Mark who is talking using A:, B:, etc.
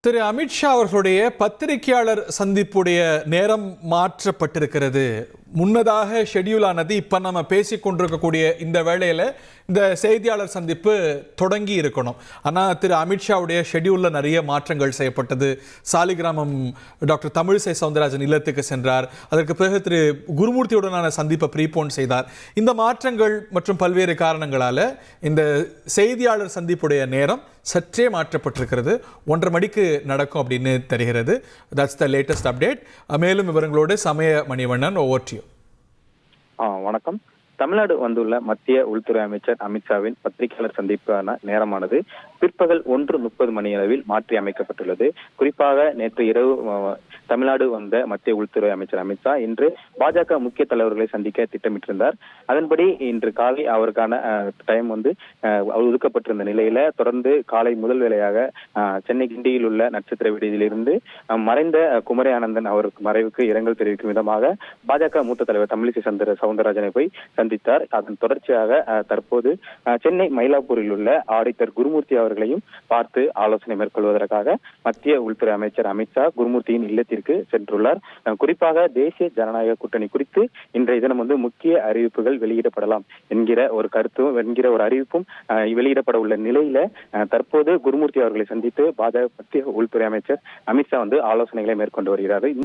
A: திரு அமித்ஷா அவர்களுடைய பத்திரிகையாளர் சந்திப்புடைய நேரம் மாற்றப்பட்டிருக்கிறது. முன்னதாக ஷெட்யூல் ஆனது இப்ப நம்ம பேசிக் கொண்டிருக்கக்கூடிய இந்த வேளையில இந்த செய்தியாளர் சந்திப்பு தொடங்கி இருக்கணும். ஆனா திரு அமித்ஷாவுடைய ஷெட்யூல்ல நிறைய மாற்றங்கள் செய்யப்பட்டது. சாலிகிராமம் டாக்டர் தமிழிசை சவுந்தரராஜன் இல்லத்துக்கு சென்றார். அதற்கு பிறகு திரு குருமூர்த்தியுடனான சந்திப்பை ப்ரீபோன் செய்தார். இந்த மாற்றங்கள் மற்றும் பல்வேறு காரணங்களால இந்த செய்தியாளர் சந்திப்புடைய நேரம் சற்றே மாற்றப்பட்டிருக்கிறது. 1:30 மணிக்கு நடக்கும் அப்படின்னு தெரிகிறது. That's the latest update. மேலும் விவரங்களோடு சமய மணிவண்ணன், ஓவர் டு யூ.
B: வணக்கம். தமிழ்நாடு வந்துள்ள மத்திய உள்துறை அமைச்சர் அமித்ஷாவின் பத்திரிகையாளர் சந்திப்பான நேரமானது பிற்பகல் 1:30 மணி அளவில் மாற்றி அமைக்கப்பட்டுள்ளது. குறிப்பாக நேற்று இரவு தமிழ்நாடு வந்த மத்திய உள்துறை அமைச்சர் அமித்ஷா இன்று பாஜக முக்கிய தலைவர்களை சந்திக்க திட்டமிட்டிருந்தார். அதன்படி இன்று காலை அவருக்கான டைம் ஒதுக்கப்பட்டிருந்த நிலையில தொடர்ந்து காலை முதல் வேளையாக சென்னை கிண்டியில் உள்ள நட்சத்திர விடுதியிலிருந்து மறைந்த குமரி ஆனந்தன் அவருக்கு மறைவுக்கு இரங்கல் தெரிவிக்கும் விதமாக பாஜக மூத்த தலைவர் தமிழிசை சவுந்தரராஜனை போய் சந்தித்தார். அதன் தொடர்ச்சியாக தற்போது சென்னை மயிலாப்பூரில் உள்ள ஆடிட்டர் குருமூர்த்தி அவர்களையும் பார்த்து ஆலோசனை மேற்கொள்வதற்காக மத்திய உள்துறை அமைச்சர் அமித்ஷா குருமூர்த்தியின் இல்லத்திற்கு சென்றுள்ளார். குறிப்பாக தேசிய ஜனநாயக கூட்டணி குறித்து இன்றைய தினம் முக்கிய அறிவிப்புகள் வெளியிடப்படலாம் என்கிற ஒரு அறிவிப்பும் வெளியிடப்பட உள்ள நிலையில தற்போது குருமூர்த்தி அவர்களை சந்தித்து பாஜக மத்திய உள்துறை அமைச்சர் அமித்ஷா ஆலோசனைகளை மேற்கொண்டு வருகிறார்.